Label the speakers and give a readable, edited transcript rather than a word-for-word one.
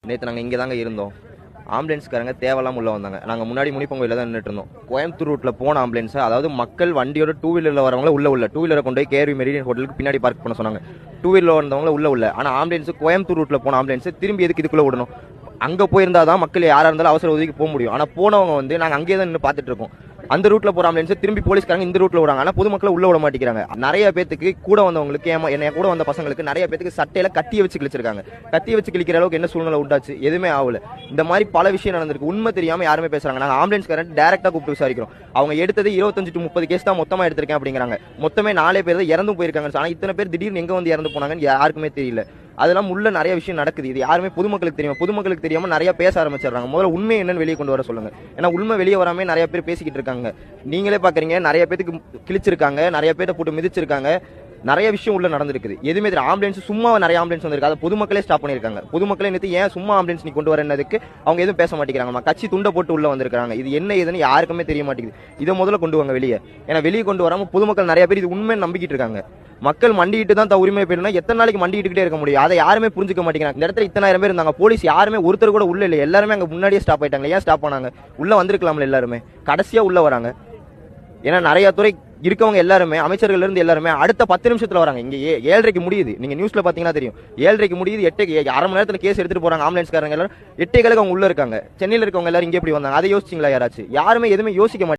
Speaker 1: நேற்று நாங்கள் இங்கே தாங்க இருந்தோம். ஆம்புலன்ஸ்காரங்க தேவையில்லாம உள்ள வந்தாங்க. நாங்கள் முன்னாடி முனிப்பங்கோயில தான் நின்றுட்டு இருந்தோம். கோயம்புத்தூர் ரூட்டில் போன ஆம்புலன்ஸ், அதாவது மக்கள் வண்டியோட டூ வீலரில் வரவங்கள உள்ள டூ வீலரை கொண்டு போய் கேரி மெரிடியன் ஹோட்டலுக்கு பின்னாடி பார்க் பண்ண சொன்னாங்க. டூ வீலரில் வந்தவங்கள உள்ள ஆனால் ஆம்புலன்ஸ் கோயம்புத்தூர் ரூட்டில் போன ஆம்புலன்ஸ் திரும்பி எதுக்கு இதுக்குள்ளே விடணும்? அங்கே போயிருந்தா தான் மக்கள் யாராக இருந்தாலும் அவசர உதவிக்கு போக முடியும். ஆனால் போனவங்க வந்து நாங்கள் அங்கேயே தான் நின்று பார்த்துட்டு இருக்கோம். அந்த ரூட்ல போற ஆம்புலன்ஸ் திரும்பி போலீஸ்காரங்க இந்த ரூட்ல விடுறாங்க. ஆனா பொதுமக்களை உள்ள விட மாட்டேங்கிறாங்க. நிறைய பேத்துக்கு கூட வந்தவங்களுக்கு என்ன கூட வந்த பசங்களுக்கு நிறைய பேத்துக்கு சட்டையில கத்திய வச்சு கிழிச்சிருக்காங்க. கத்திய வச்சு கிழிக்கிற அளவுக்கு என்ன சூழ்நிலை உண்டாச்சு? எதுவுமே ஆகல. இந்த மாதிரி பல விஷயம் நடந்திருக்கு. உண்மை தெரியாம யாருமே பேசுறாங்க. நாங்க ஆம்புலன்ஸ்காரன் டைரக்டா கூப்பிட்டு விசாரிக்கிறோம். அவங்க எடுத்தது 25 to 30 கேஸ் தான் மொத்தமா எடுத்திருக்கேன் அப்படிங்கிறாங்க. மொத்தமே 4 பேர் தான் இறந்து போயிருக்காங்க. ஆனா இத்தனை பேர் திடீர்னு எங்க வந்து இறந்து போனாங்கன்னு யாருக்குமே தெரியல. அதெல்லாம் உள்ள நிறைய விஷயம் நடக்குது. இது யாருமே பொதுமக்களுக்கு தெரியும். பொதுமக்களுக்கு தெரியாம நிறைய பேச ஆரம்பிச்சிடுறாங்க. முதல்ல உண்மை என்னன்னு வெளியே கொண்டு வர சொல்லுங்க. ஏன்னா உண்மை வெளியே வராம நிறைய பேர் பேசிக்கிட்டு இருக்காங்க. நீங்களே பாக்குறீங்க, நிறைய பேருக்கு கிழிச்சிருக்காங்க, நிறைய பேரை போட்டு மிதிச்சிருக்காங்க, நிறைய விஷயம் உள்ள நடந்திருக்குது. எதுவுமே ஆம்புலன்ஸ் சும்மா நிறைய ஆம்புலன்ஸ் வந்திருக்கு. அதை பொதுமக்களே ஸ்டாப் பண்ணிருக்காங்க. பொதுமக்களே நேற்று ஏன் சும்மா ஆம்புலன்ஸ் நீ கொண்டு வரதுக்கு அவங்க எதுவும் பேச மாட்டேங்கிறாங்க. கட்சி துண்டை போட்டு உள்ள வந்திருக்காங்க. இது என்ன ஏதுன்னு யாருக்குமே தெரிய மாட்டேங்குது. இதை முதல்ல கொண்டு வாங்க வெளியே. ஏன்னா வெளியே கொண்டு வராம பொதுமக்கள் நிறைய பேர் இது உண்மை நம்பிக்கிட்டு இருக்காங்க. மக்கள் மண்டிட்டு தான் உரிமை போயிடுனா எத்தனை நாளைக்கு மண்டிக்கிட்டே இருக்க முடியும்? அதை யாருமே புரிஞ்சுக்க மாட்டேங்கிறாங்க. இந்த இடத்துல 10,000 பேர் இருந்தாங்க. போலீஸ் யாருமே ஒருத்தர் கூட உள்ள இல்லை. எல்லாருமே அங்க முன்னாடியே ஸ்டாப் ஆயிட்டாங்க. ஏன் ஸ்டாப் பண்ணாங்க? உள்ள வந்திருக்கலாம்ல எல்லாருமே. கடைசியா உள்ள வராங்க. ஏன்னா நிறைய துறை இருக்கவங்க எல்லாருமே, அமைச்சர்கள் இருந்து எல்லாருமே அடுத்த 10 நிமிஷத்துல வராங்க. இங்க 7:30க்கு முடியுது. நீங்க நியூஸ்ல பாத்தீங்கன்னா தெரியும். 7:30க்கு முடியுது. 8 அரை மணி நேரத்துல கேஸ் எடுத்துட்டு போறாங்க ஆம்புலன்ஸ்காரங்க எல்லாரும். 8:15 அவங்க உள்ள இருக்காங்க. சென்னையில இருக்கவங்க எல்லாரும் இங்க எப்படி வந்தாங்க? அதை யோசிச்சிங்களா யாராச்சும்? யாருமே எதுவுமே யோசிக்க மாட்டாங்க.